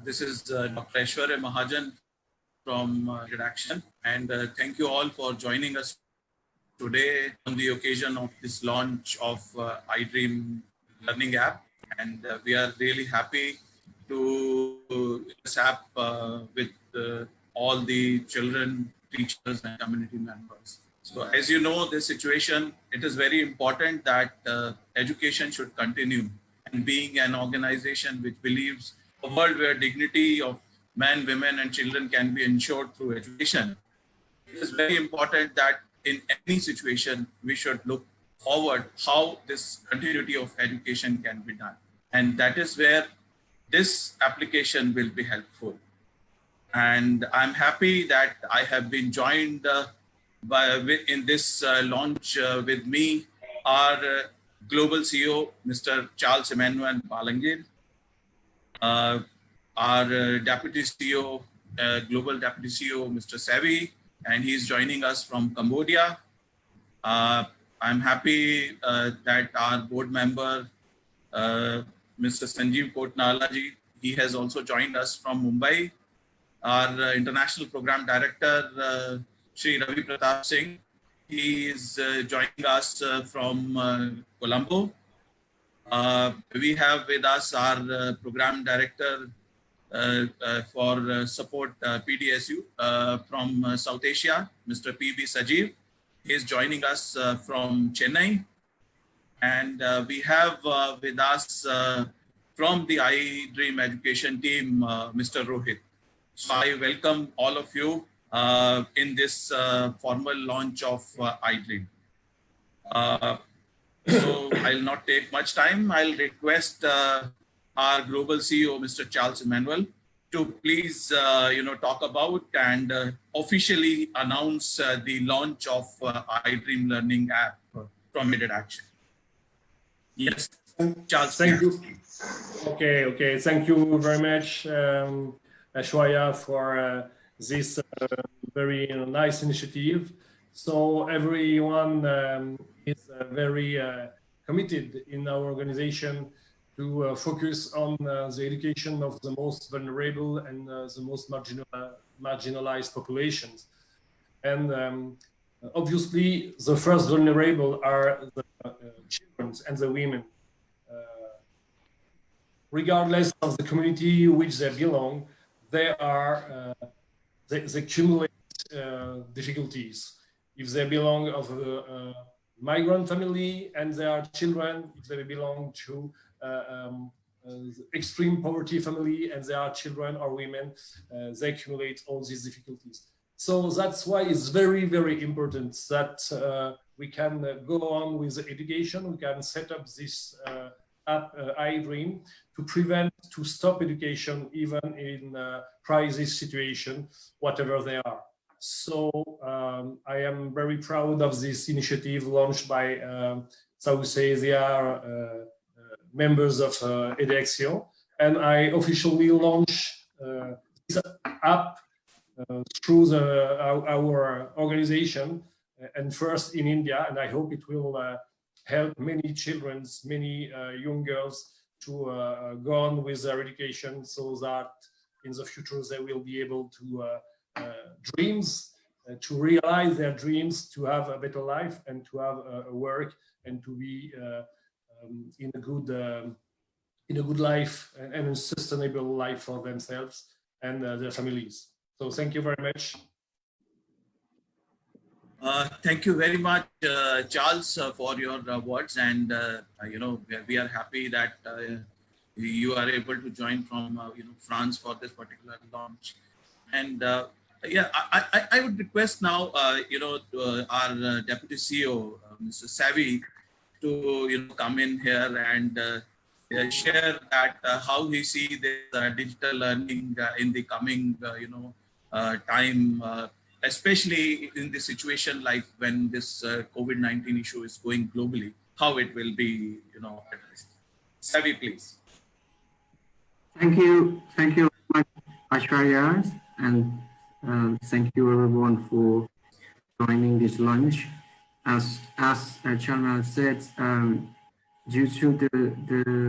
This is Dr. Aishwarya Mahajan from Redaction, and thank you all for joining us today on the occasion of this launch of iDream Learning app. And we are really happy to this app with all the children, teachers, and community members. So as you know, this situation, it is very important that education should continue. And being an organization which believes a world where dignity of men, women, and children can be ensured through education, it is very important that in any situation, we should look forward how this continuity of education can be done. And that is where this application will be helpful. And I'm happy that I have been joined in this launch with me, our Global CEO, Mr. Charles Emmanuel Balangir, our Deputy CEO, Global Deputy CEO, Mr. Savy, and he's joining us from Cambodia. I'm happy that our board member, Mr. Sanjeev Kotnala ji, he has also joined us from Mumbai. Our International Program Director, Shri Ravi Pratap Singh, he is joining us from Colombo. We have with us our Program Director for support PDSU from South Asia, Mr. PB Sajeev. He is joining us from Chennai. And we have with us from the AEAI education team, Mr. Rohit. So I welcome all of you in this formal launch of iDream. So I'll not take much time. I'll request our global CEO, Mr. Charles Emmanuel, to please talk about and officially announce the launch of iDream Learning app from Aide Action. Yes, Charles. Thank you. Okay. Thank you very much, Aishwarya, for this very nice initiative. So everyone is very committed in our organization to focus on the education of the most vulnerable and the most marginalized populations. And obviously, the first vulnerable are the children and the women. Regardless of the community which they belong, they accumulate difficulties. If they belong of a migrant family and they are children, if they belong to extreme poverty family and they are children or women, they accumulate all these difficulties. So that's why it's very, very important that we can go on with the education. We can set up this app, iDream, to stop education even in crisis situation, whatever they are. So I am very proud of this initiative launched by South Asia members of Aide Action, and I officially launch this app through our organization, and first in India, and I hope it will help many children, many young girls to go on with their education, so that in the future they will be able to to realize their dreams, to have a better life and to have a work and to be in a good life and a sustainable life for themselves and their families. So thank you very much. Thank you very much, Charles, for your words. And we are happy that you are able to join from France for this particular launch. And I would request now our Deputy CEO, Mr. Savy, to come in here and share that how he sees this digital learning in the coming time, especially in the situation like when this COVID-19 issue is going globally, how it will be addressed. Savy, please. Thank you very much, Aishwarya, and thank you everyone for joining this launch. As Chairman said, due to the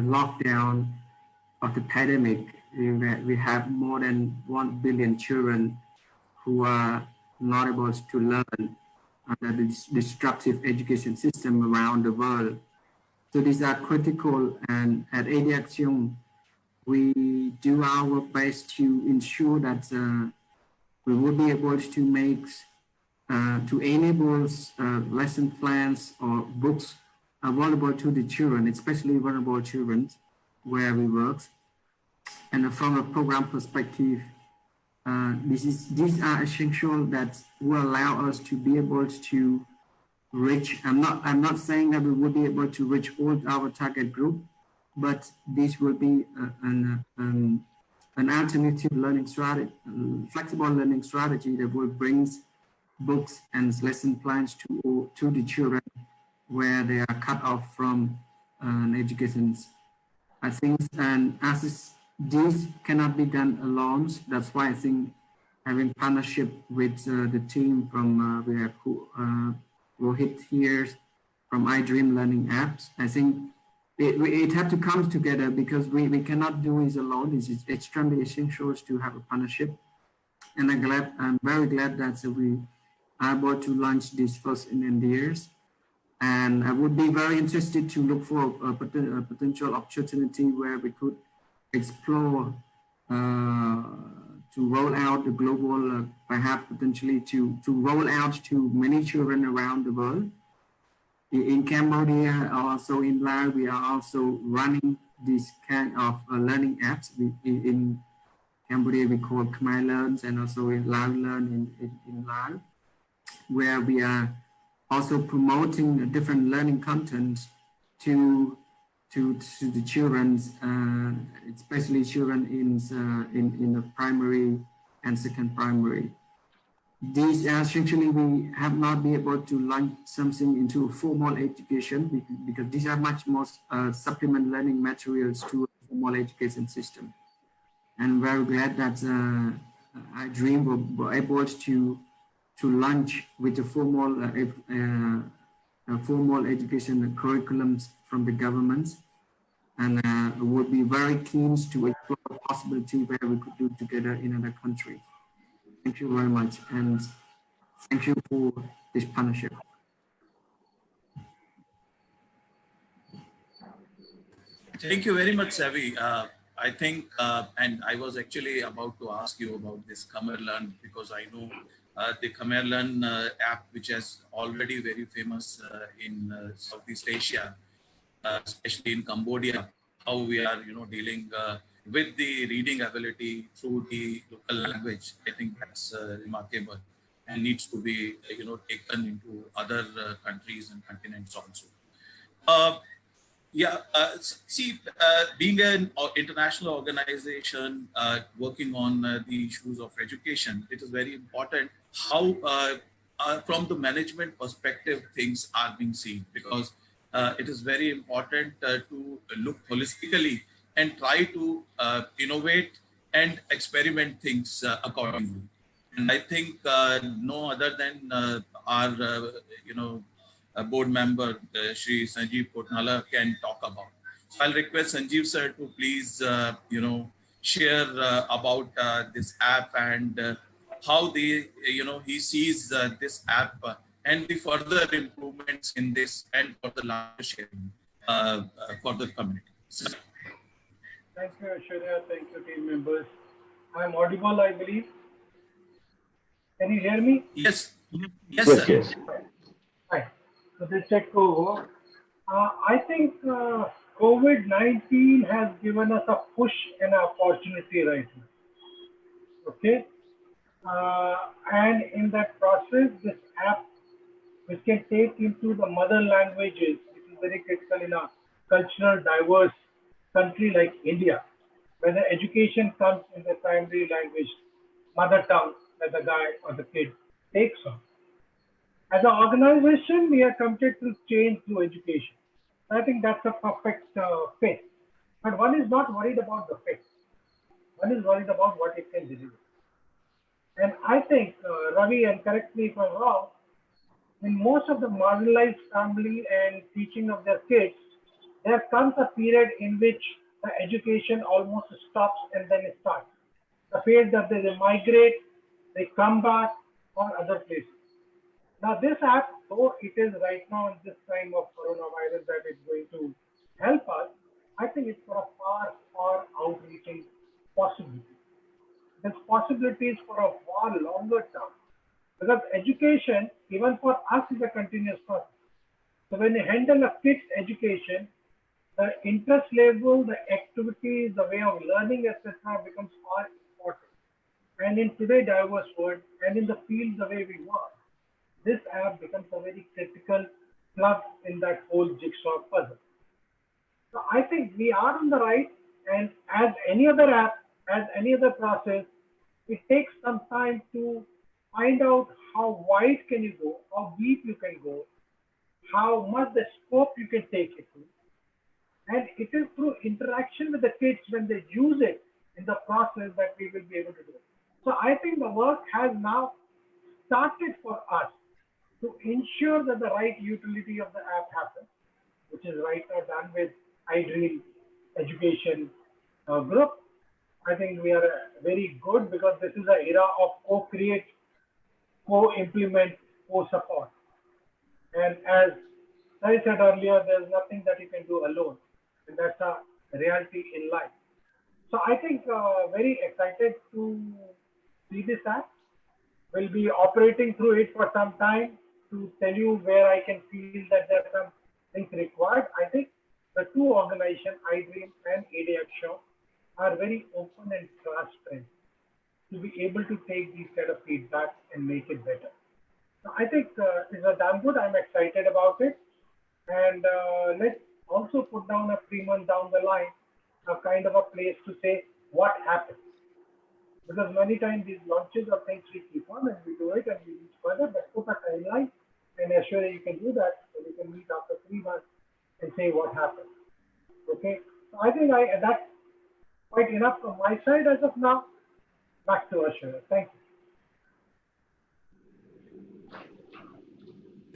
lockdown of the pandemic, we have more than 1 billion children who are not able to learn under the destructive education system around the world. So these are critical, and at AEAI, we do our best to ensure that we will be able to make, to enable lesson plans or books available to the children, especially vulnerable children, where we work. And from a program perspective, these are essential that will allow us to be able to reach. I'm not saying that we will be able to reach all our target group, but this will be an alternative learning strategy, flexible learning strategy that will bring books and lesson plans to the children where they are cut off from education. I think, and this cannot be done alone. That's why I think having partnership with the team from we have Rohit here from AEAI Learning Apps. I think it had to come together because we cannot do it alone. It's extremely essential to have a partnership. And I'm very glad that we are able to launch this first in India's. And I would be very interested to look for a potential opportunity where we could explore to roll out the global, perhaps potentially to roll out to many children around the world. In Cambodia, also in Laos, we are also running this kind of learning apps. In Cambodia, we call Khmer Learns, and also in Laos Learn in Laos, where we are also promoting different learning content to the children, especially children in the primary and second primary. These essentially we have not been able to launch something into formal education because these are much more supplement learning materials to a formal education system. And very glad that AEAI were able to launch with the formal education curriculums from the government, and would be very keen to explore the possibility where we could do together in another country. Thank you very much, and thank you for this partnership. Thank you very much, Savy. I think, and I was actually about to ask you about this Khmer Learn, because I know the Khmer Learn app, which is already very famous in Southeast Asia, especially in Cambodia, how we are, dealing with the reading ability through the local language. I think that's remarkable and needs to be, taken into other countries and continents also. Being an international organization working on the issues of education, it is very important how, from the management perspective, things are being seen, because it is very important to look holistically and try to innovate and experiment things accordingly. And I think no other than our, board member, Shri Sanjeev Kotnala, can talk about. So I'll request Sanjeev sir to please, share about this app and how he sees this app and the further improvements in this and for the larger sharing for the community. So, thank you, Aishwarya. Thank you, team members. I'm audible, I believe. Can you hear me? Yes. Yes, sir. Yes. Hi. So this check over. I think COVID-19 has given us a push and an opportunity right now. Okay. And in that process, this app, which can take into the mother languages, which is very critical in a cultural diverse country like India, where the education comes in the primary language, mother tongue, that the guy or the kid takes on. As an organization, we are committed to change through education. I think that's a perfect fit. But one is not worried about the fit. One is worried about what it can deliver. And I think, Ravi, and correct me if I'm wrong, in most of the marginalized family and teaching of their kids, there comes a period in which the education almost stops and then it starts. The phase that they migrate, they come back or other places. Now this app, though it is right now in this time of coronavirus that is going to help us, I think it's for a far, far outreaching possibility. There's possibilities for a far longer term. Because education, even for us, is a continuous process. So when you handle a fixed education, the interest level, the activities, the way of learning, etc., becomes far important. And in today's diverse world, and in the field the way we work, this app becomes a very critical plug in that whole jigsaw puzzle. So I think we are on the right, and as any other app, as any other process, it takes some time to find out how wide can you go, how deep you can go, how much the scope you can take it to. And it is through interaction with the kids when they use it in the process that we will be able to do it. So I think the work has now started for us to ensure that the right utility of the app happens, which is right now done with iDream Education Group. I think we are very good because this is an era of co-create, co-implement, co-support. And as I said earlier, there's nothing that you can do alone. And that's a reality in life. So I think very excited to see this app. We'll be operating through it for some time to tell you where I can feel that there are some things required. I think the two organizations, iDream and Aide, are very open and transparent to be able to take these kind of feedback and make it better. So I think it's a damn good. I'm excited about it. And let's also put down a 3 months down the line, a kind of a place to say what happened. Because many times these launches are things we keep on and we do it and we reach further, but put a timeline and Aishwarya, you can do that. So we can meet after 3 months and say what happened. Okay. So I think that's quite enough from my side as of now. Back to Aishwarya. Thank you.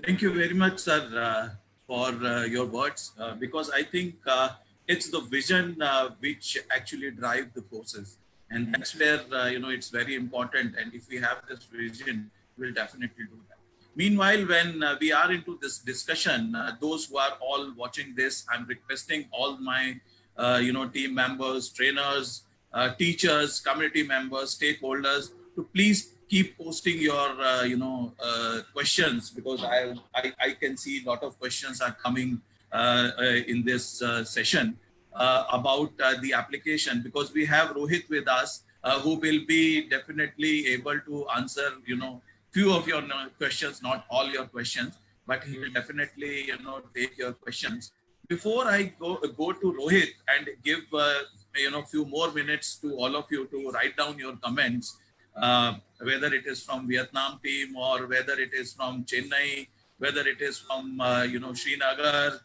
Thank you very much, sir, for your words, because I think it's the vision which actually drive the forces. And that's where, it's very important. And if we have this vision, we'll definitely do that. Meanwhile, when we are into this discussion, those who are all watching this, I'm requesting all my, team members, trainers, teachers, community members, stakeholders to please keep posting your, questions, because I can see a lot of questions are coming in this session about the application, because we have Rohit with us, who will be definitely able to answer, few of your questions, not all your questions, but he will definitely, take your questions. Before I go to Rohit and give, few more minutes to all of you to write down your comments, whether it is from Vietnam team or whether it is from Chennai, whether it is from, Srinagar,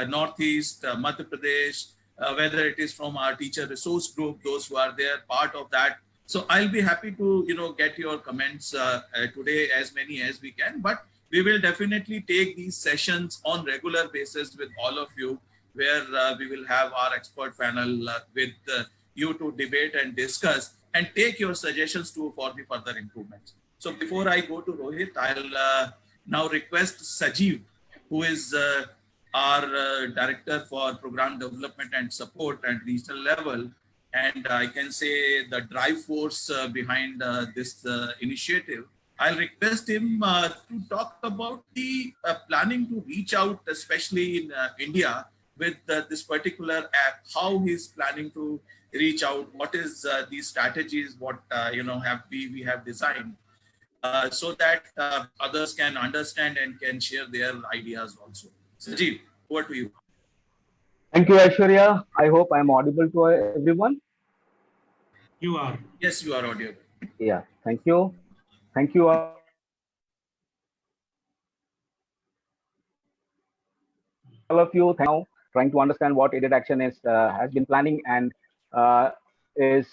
Northeast, Madhya Pradesh, whether it is from our teacher resource group, those who are there, part of that. So I'll be happy to, get your comments today, as many as we can, but we will definitely take these sessions on regular basis with all of you, where we will have our expert panel with you to debate and discuss and take your suggestions for the further improvements. So before I go to Rohit, I'll now request Sajeev, who is our Director for Program Development and Support at regional level, and I can say the drive force behind this initiative. I'll request him to talk about the planning to reach out, especially in India, with this particular app, how he's planning to reach out, what is the strategies, what we have designed, so that others can understand and can share their ideas also. Sajeev, over to you. Thank you, Aishwarya. I hope I'm audible to everyone. You are. Yes, you are audible. Yeah, thank you. Thank you all of you. Now, trying to understand what Aide Action is has been planning and is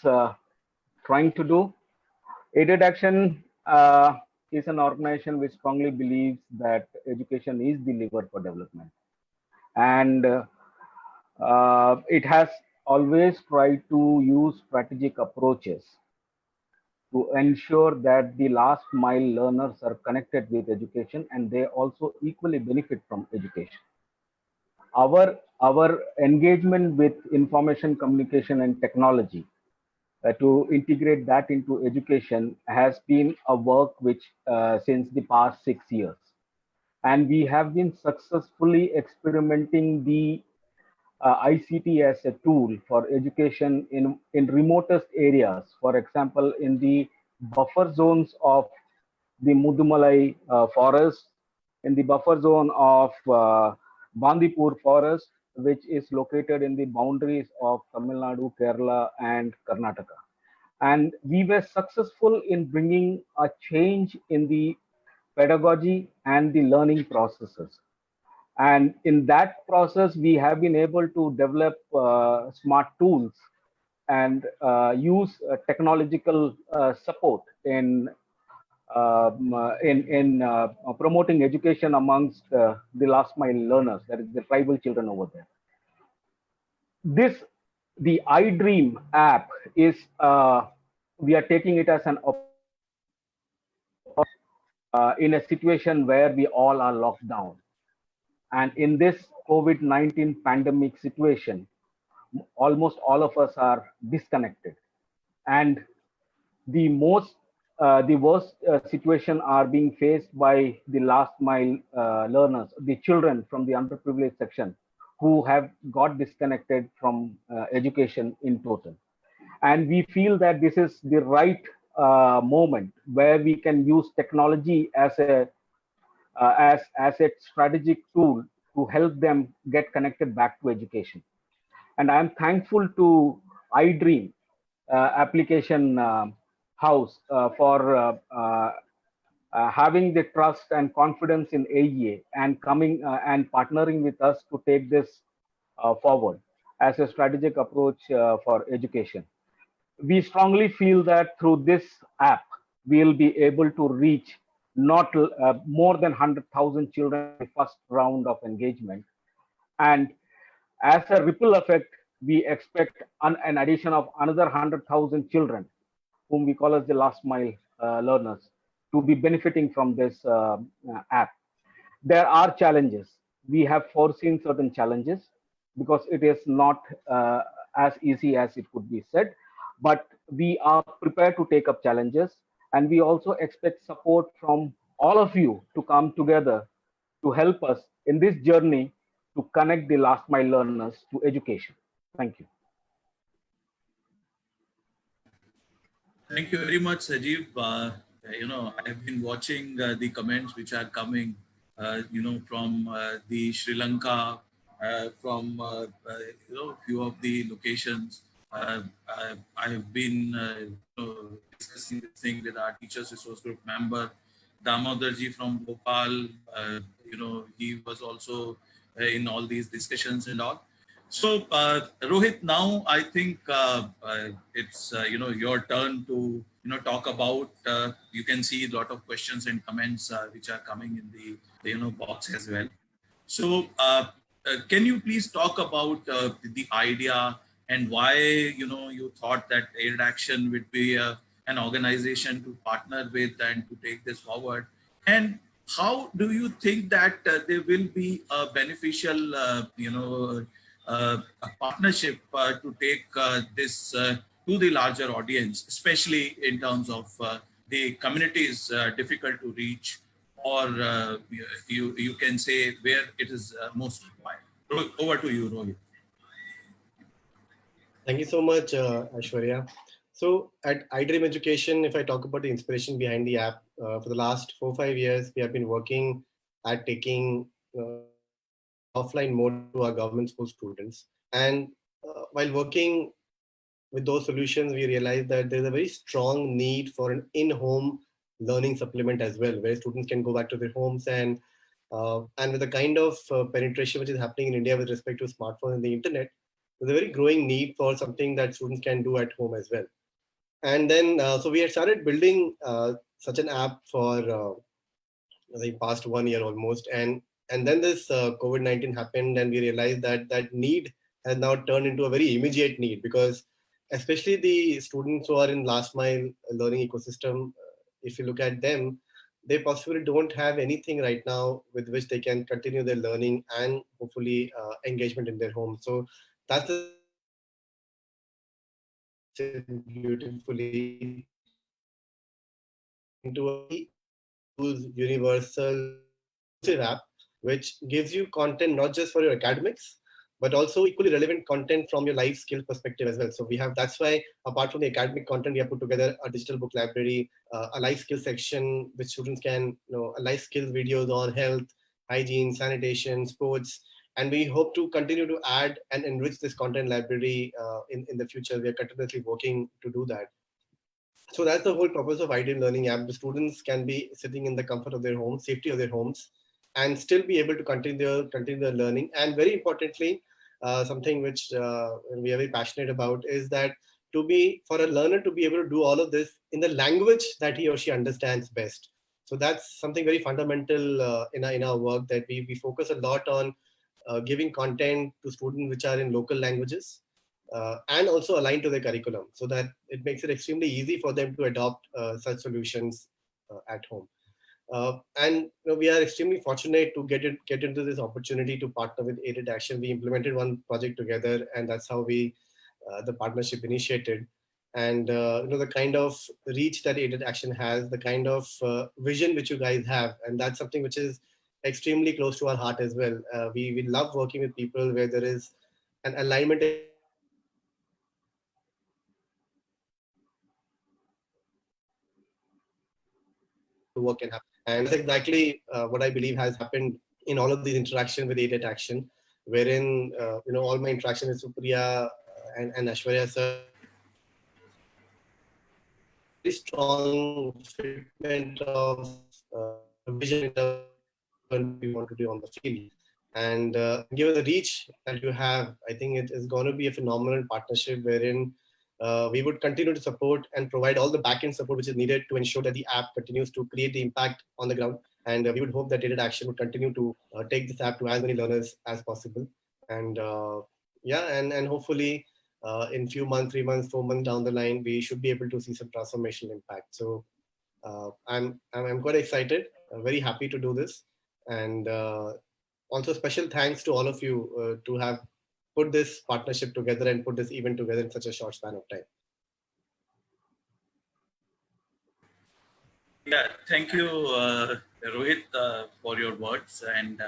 trying to do. Aide Action is an organization which strongly believes that education is the lever for development, and it has always try to use strategic approaches to ensure that the last mile learners are connected with education and they also equally benefit from education. Our engagement with information communication and technology to integrate that into education has been a work which since the past 6 years, and we have been successfully experimenting the ICT as a tool for education in remotest areas. For example, in the buffer zones of the Mudumalai forest, in the buffer zone of Bandipur forest, which is located in the boundaries of Tamil Nadu, Kerala, and Karnataka. And we were successful in bringing a change in the pedagogy and the learning processes. And in that process, we have been able to develop smart tools and use technological support in promoting education amongst the last mile learners, that is the tribal children over there. This, the iDream app is, we are taking it as an in a situation where we all are locked down. And in this COVID-19 pandemic situation, almost all of us are disconnected. And the worst situation are being faced by the last mile learners, the children from the underprivileged section who have got disconnected from education in total. And we feel that this is the right moment where we can use technology as a strategic tool to help them get connected back to education. And I'm thankful to iDream application house for having the trust and confidence in AEA and coming and partnering with us to take this forward as a strategic approach for education. We strongly feel that through this app, we'll be able to reach not more than 100,000 children in the first round of engagement. And as a ripple effect, we expect an addition of another 100,000 children, whom we call as the last mile learners, to be benefiting from this app. There are challenges. We have foreseen certain challenges because it is not as easy as it could be said, but we are prepared to take up challenges, and we also expect support from all of you to come together to help us in this journey to connect the last mile learners to education. Thank you. Thank you very much, Sajeev. I have been watching the comments which are coming, from the Sri Lanka, from few of the locations. I have been discussing this thing with our teachers resource group member, Damodarji from Bhopal. He was also in all these discussions and all. So, Rohit, now I think it's your turn to talk about. You can see a lot of questions and comments which are coming in the box as well. So, can you please talk about the idea and why you thought that Aid Action would be an organization to partner with and to take this forward, and how do you think that there will be a beneficial a partnership to take this to the larger audience, especially in terms of the communities difficult to reach, or you can say where it is most required. Over to you, Rohit. Thank you so much, Aishwarya. So at iDream Education, if I talk about the inspiration behind the app, for the last 4-5 years, we have been working at taking offline mode to our government school students. And while working with those solutions, we realized that there's a very strong need for an in-home learning supplement as well, where students can go back to their homes and with the kind of penetration which is happening in India with respect to smartphones and the internet, there's a very growing need for something that students can do at home as well. And then, so we had started building such an app for the past 1 year almost. And then this COVID-19 happened, and we realized that that need has now turned into a very immediate need, because especially the students who are in last mile learning ecosystem, if you look at them, they possibly don't have anything right now with which they can continue their learning and hopefully engagement in their home. So that's the beautifully into a universal app which gives you content not just for your academics but also equally relevant content from your life skill perspective as well. So we have, that's why apart from the academic content, we have put together a digital book library, a life skill section which students can, life skills videos on health, hygiene, sanitation, sports, and we hope to continue to add and enrich this content library in the future. We are continuously working to do that. So that's the whole purpose of Aide Learning app. The students can be sitting in the comfort of their homes, safety of their homes, and still be able to continue their learning. And very importantly, something which we are very passionate about is that for a learner to be able to do all of this in the language that he or she understands best. So that's something very fundamental in our work, that we focus a lot on giving content to students which are in local languages, and also aligned to their curriculum, so that it makes it extremely easy for them to adopt such solutions at home. And we are extremely fortunate to get into this opportunity to partner with Aide Action. We implemented one project together, and that's how the partnership initiated. And the kind of reach that Aide Action has, the kind of vision which you guys have, and that's something which is extremely close to our heart as well. We love working with people where there is an alignment to work can happen. And that's exactly what I believe has happened in all of these interactions with Aide Action, wherein all my interaction with Supriya and Aishwarya sir, very strong fitment of vision in terms of what we want to do on the field. And given the reach that you have, I think it is going to be a phenomenal partnership wherein we would continue to support and provide all the backend support which is needed to ensure that the app continues to create the impact on the ground. And we would hope that Aide Action would continue to take this app to as many learners as possible. And and hopefully in few months, 3 months, 4 months down the line, we should be able to see some transformational impact. So I'm quite excited, very happy to do this. And also special thanks to all of you to have put this partnership together and put this event together in such a short span of time. Yeah, thank you, Rohit, for your words. And,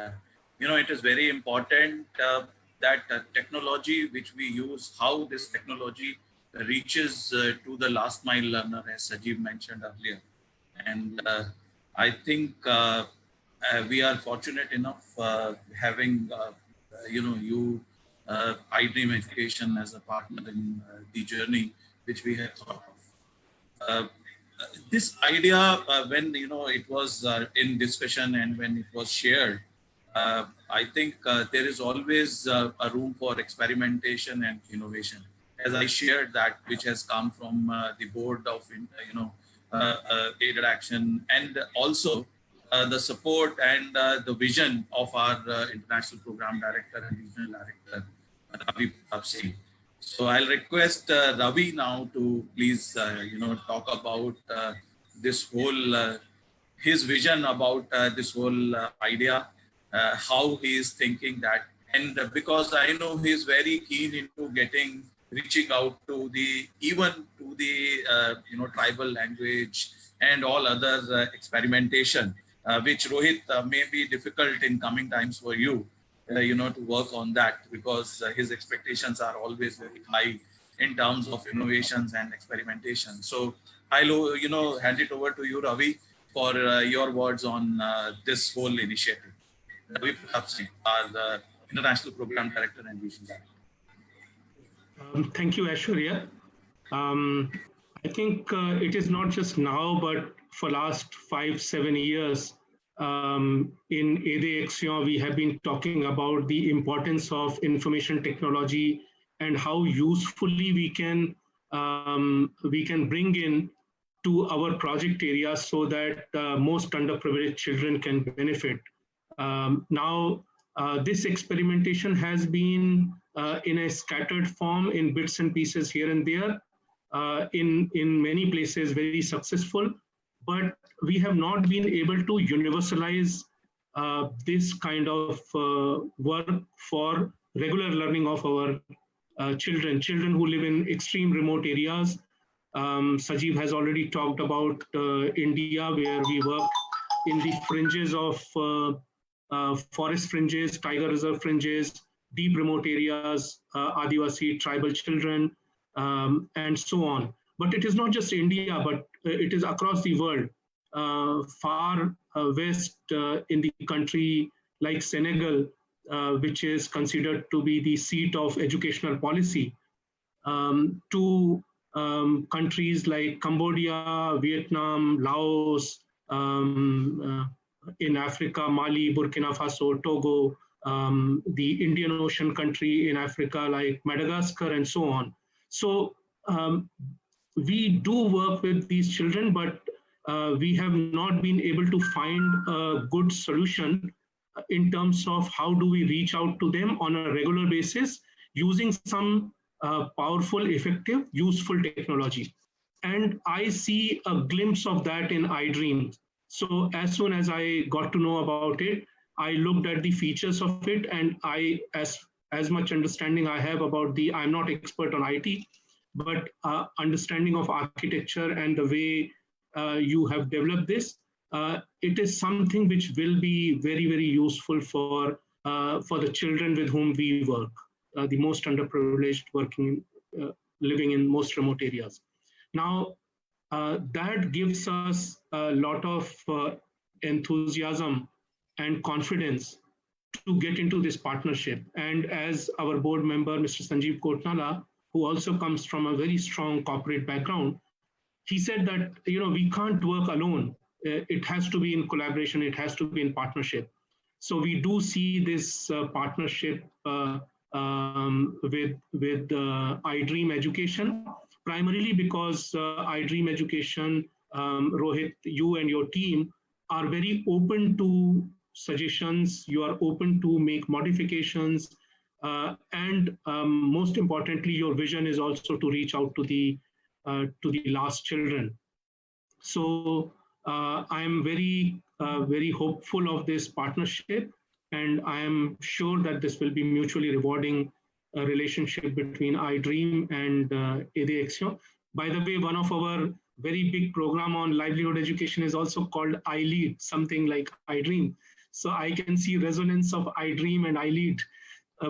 it is very important that technology which we use, how this technology reaches to the last mile learner, as Sajeev mentioned earlier. And I think we are fortunate enough having, you, iDream Education as a partner in the journey which we have thought of. This idea, when it was in discussion and when it was shared, I think there is always a room for experimentation and innovation. As I shared that, which has come from the board of Aide Action, and also the support and the vision of our international program director and regional director, Ravi Singh. So I'll request Ravi now to please, talk about this whole, his vision about this whole idea, how he is thinking that. And because I know he's very keen into reaching out to even to the, tribal language and all other experimentation, which Rohit may be difficult in coming times for you. To work on that, because his expectations are always very high in terms of innovations and experimentation. So I'll, hand it over to you, Ravi, for your words on this whole initiative. Ravi Pratap Singh, our International Program Director and Vision Director. Thank you, Aishwarya. I think it is not just now, but for last 5-7 years, in Aide Action, we have been talking about the importance of information technology and how usefully we can bring in to our project areas so that most underprivileged children can benefit. Now, this experimentation has been in a scattered form, in bits and pieces here and there, in many places very successful, but we have not been able to universalize this kind of work for regular learning of our children who live in extreme remote areas. Sajeev has already talked about India, where we work in the fringes of forest fringes, tiger reserve fringes, deep remote areas, Adivasi tribal children, and so on. But it is not just India, but it is across the world. Far west in the country like Senegal, which is considered to be the seat of educational policy, to countries like Cambodia, Vietnam, Laos, in Africa, Mali, Burkina Faso, Togo, the Indian Ocean country in Africa like Madagascar, and so on. So we do work with these children, but we have not been able to find a good solution in terms of how do we reach out to them on a regular basis using some powerful, effective, useful technology. And I see a glimpse of that in iDream. So as soon as I got to know about it, I looked at the features of it, and I, as much understanding I have about I'm not expert on IT, but understanding of architecture and the way you have developed this, it is something which will be very, very useful for the children with whom we work, the most underprivileged, living in most remote areas. Now, that gives us a lot of enthusiasm and confidence to get into this partnership. And as our board member, Mr. Sanjeev Kotnala, who also comes from a very strong corporate background, he said that, we can't work alone. It has to be in collaboration. It has to be in partnership. So we do see this partnership with iDream Education, primarily because iDream Education, Rohit, you and your team are very open to suggestions. You are open to make modifications. And most importantly, your vision is also to reach out to the last children. So I'm very, very hopeful of this partnership, and I am sure that this will be mutually rewarding relationship between iDream and AEAI. By the way, one of our very big program on livelihood education is also called iLead, something like iDream. So I can see resonance of iDream and iLead.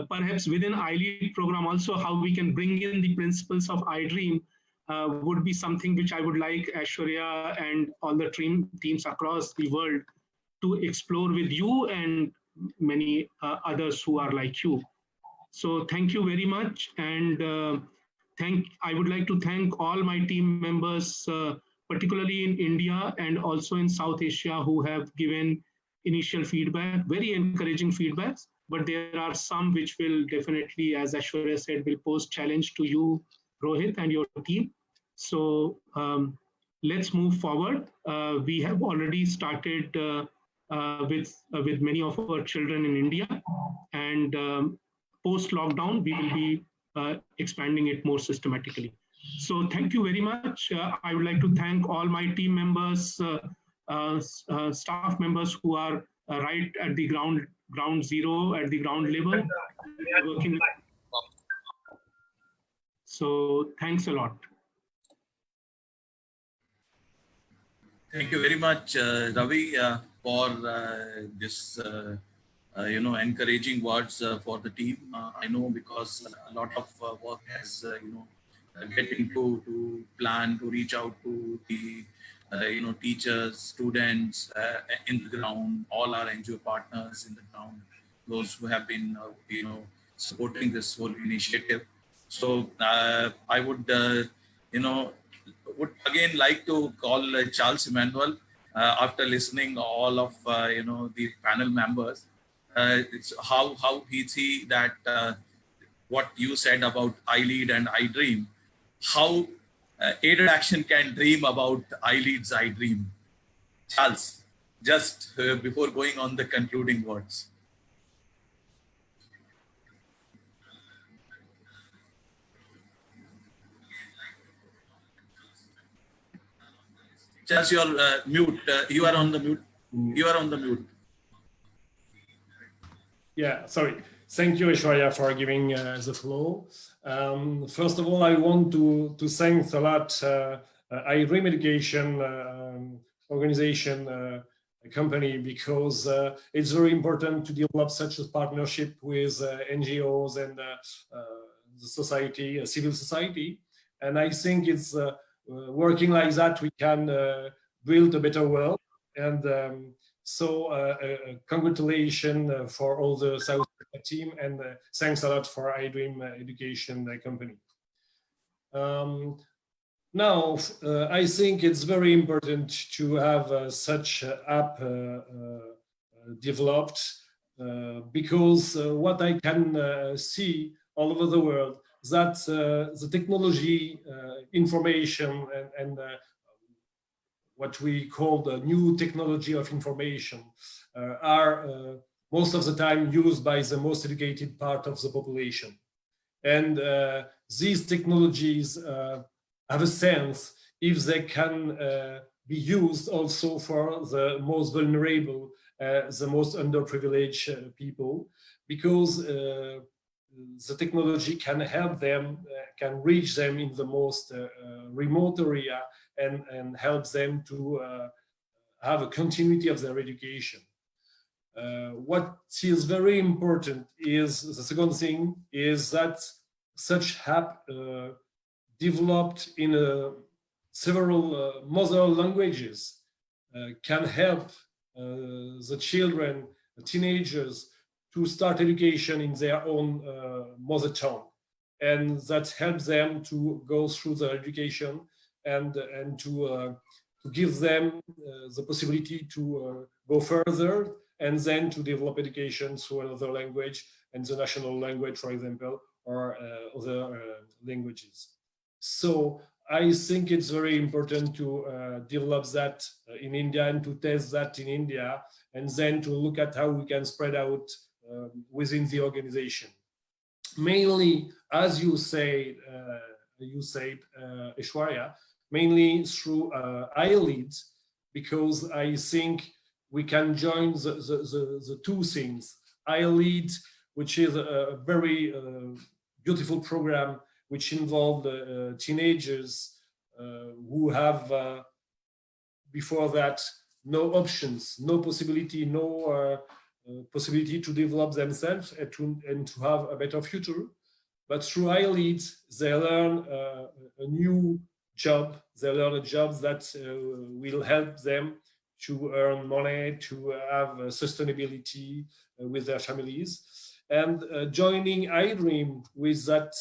Perhaps within iLead program also, how we can bring in the principles of iDream would be something which I would like Aishwarya and all the teams across the world to explore with you and many others who are like you. So thank you very much. And I would like to thank all my team members, particularly in India and also in South Asia, who have given initial feedback, very encouraging feedbacks. But there are some which will definitely, as Aishwarya said, will pose challenge to you, Rohit, and your team. So let's move forward. We have already started with many of our children in India, and post-lockdown, we will be expanding it more systematically. So thank you very much. I would like to thank all my team members, staff members who are right at the ground zero, at the ground level. Working. So thanks a lot. Thank you very much, Ravi, for this encouraging words for the team. I know because a lot of work has get into to plan to reach out to the teachers, students in the ground, all our NGO partners in the ground, those who have been supporting this whole initiative. So I would would again like to call Charles Emmanuel after listening all of the panel members. It's how he see that what you said about iLead and iDream, how aided action can dream about iLead's iDream. Charles, just before going on the concluding words. Just your mute. You are on the mute. You are on the mute. Yeah, sorry. Thank you, Aishwarya, for giving the floor. First of all, I want to thank a lot AEAI Education organization company, because it's very important to develop such a partnership with NGOs and the society, civil society. And I think it's working like that, we can build a better world. And so congratulations for all the South Africa team, and thanks a lot for AEAI Education company. Now, I think it's very important to have such app developed, because what I can see all over the world, that the technology, information, and what we call the new technology of information are most of the time used by the most educated part of the population. And these technologies have a sense if they can be used also for the most vulnerable, the most underprivileged people, because the technology can help them, can reach them in the most remote area, and help them to have a continuity of their education. What is very important is, the second thing, is that such app developed in several mother languages can help the children, the teenagers, to start education in their own mother tongue. And that helps them to go through their education and to give them the possibility to go further, and then to develop education through another language, and the national language, for example, or other languages. So I think it's very important to develop that in India, and to test that in India, and then to look at how we can spread out within the organization. Mainly, as you said, Aishwarya, mainly through Aide, because I think we can join the two things. Aide, which is a very beautiful program which involved teenagers who have, before that, no options, no possibility, possibility to develop themselves and to have a better future. But through Aide, they learn a new job. They learn a job that will help them to earn money, to have sustainability with their families. And joining AEAI with that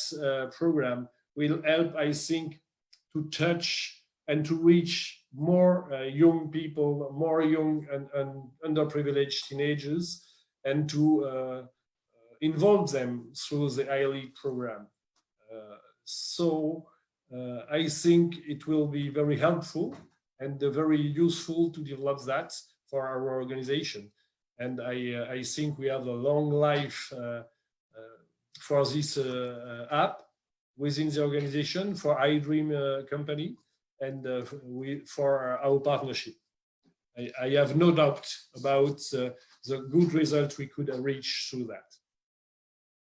program will help, I think, to touch and to reach more young people, more young and underprivileged teenagers, and to involve them through the AEAI program. So I think it will be very helpful and very useful to develop that for our organization. And I think we have a long life for this app within the organization, for AEAI company, and for our partnership. I have no doubt about the good result we could reach through that.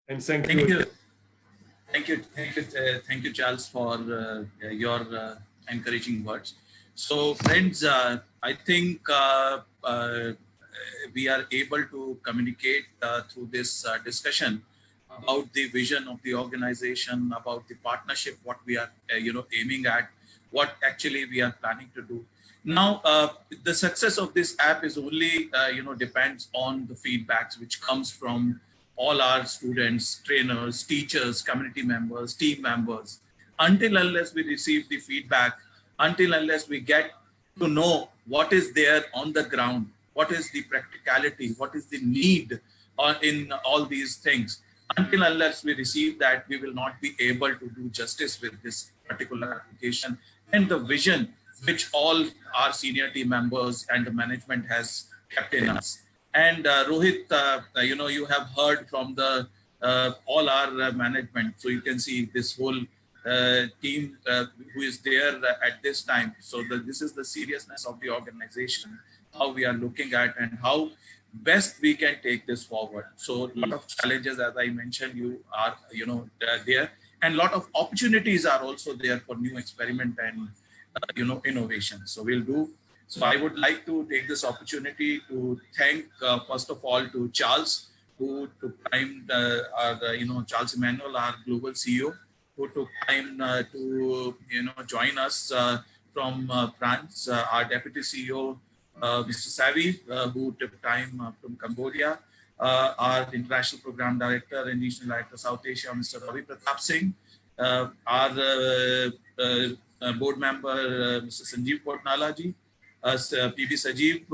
And thank you. Thank you, Charles, for your encouraging words. So, friends, I think we are able to communicate through this discussion about the vision of the organization, about the partnership, what we are aiming at, what actually we are planning to do. Now, the success of this app is only depends on the feedbacks which comes from all our students, trainers, teachers, community members, team members. Until unless we receive the feedback, until unless we get to know what is there on the ground, what is the practicality, what is the need in all these things, until unless we receive that, we will not be able to do justice with this particular application and the vision which all our senior team members and the management has kept in us. And Rohit, you have heard from the all our management. So you can see this whole team who is there at this time. So this is the seriousness of the organization, how we are looking at and how best we can take this forward. So a lot of challenges, as I mentioned, there, and a lot of opportunities are also there for new experiment and innovation. So we'll do. So I would like to take this opportunity to thank first of all to Charles, who took time, Charles Emmanuel, our global CEO, who took time to join us from France, our deputy CEO, Mr. Savy, who took time from Cambodia, our international program director and regional director South Asia, Mr. Ravi Pratap Singh, our board member, Mr. Sanjeev Kotnala ji, PB Sajeev,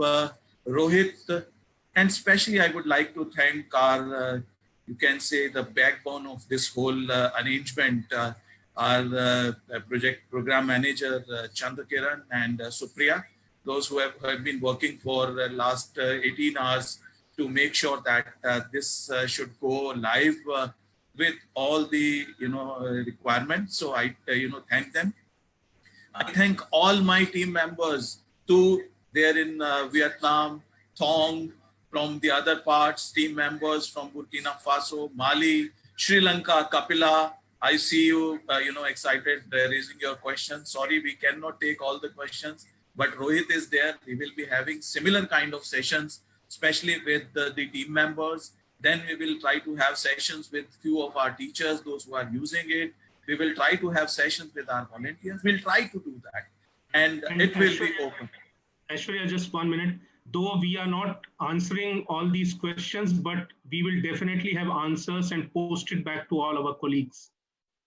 Rohit, and especially I would like to thank our, you can say, the backbone of this whole arrangement, our project program manager, Chandrakiran and Supriya, those who have been working for the last 18 hours to make sure that this should go live with all the requirements. So I thank them. I thank all my team members too. They're in Vietnam, Thong, from the other parts, team members from Burkina Faso, Mali, Sri Lanka, Kapila. I see you, excited raising your questions. Sorry, we cannot take all the questions, but Rohit is there. We will be having similar kind of sessions, especially with the team members. Then we will try to have sessions with few of our teachers, those who are using it. We will try to have sessions with our volunteers. We'll try to do that. And it will be open. Aishwarya, just 1 minute. Though we are not answering all these questions, but we will definitely have answers and post it back to all our colleagues.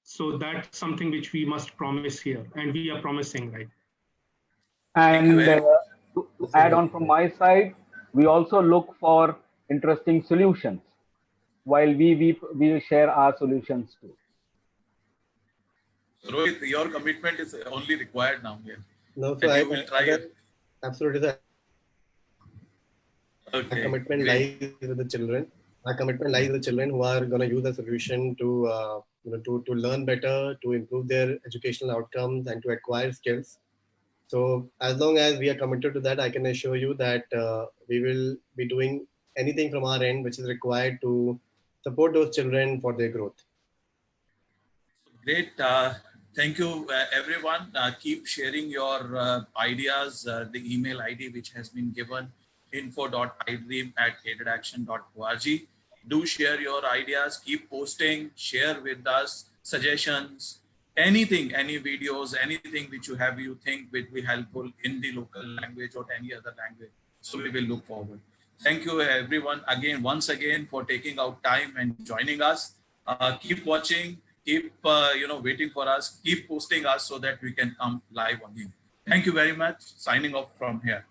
So that's something which we must promise here, and we are promising, right? And to add on from my side, we also look for interesting solutions while we share our solutions too. Rohit, your commitment is only required now here. No, so I will try it. Absolutely, sir. Okay. Our commitment lies with the children. Our commitment lies with the children who are going to use the solution to to learn better, to improve their educational outcomes, and to acquire skills. So as long as we are committed to that, I can assure you that we will be doing anything from our end which is required to support those children for their growth. Great. Thank you, everyone. Keep sharing your ideas. The email ID which has been given, info.idream@aidedaction.org. Do share your ideas. Keep posting. Share with us suggestions. Anything, any videos, anything which you have, you think will be helpful in the local language or any other language. So we will look forward. Thank you, everyone, once again, for taking out time and joining us. Keep watching. Keep waiting for us. Keep posting us so that we can come live on you. Thank you very much. Signing off from here.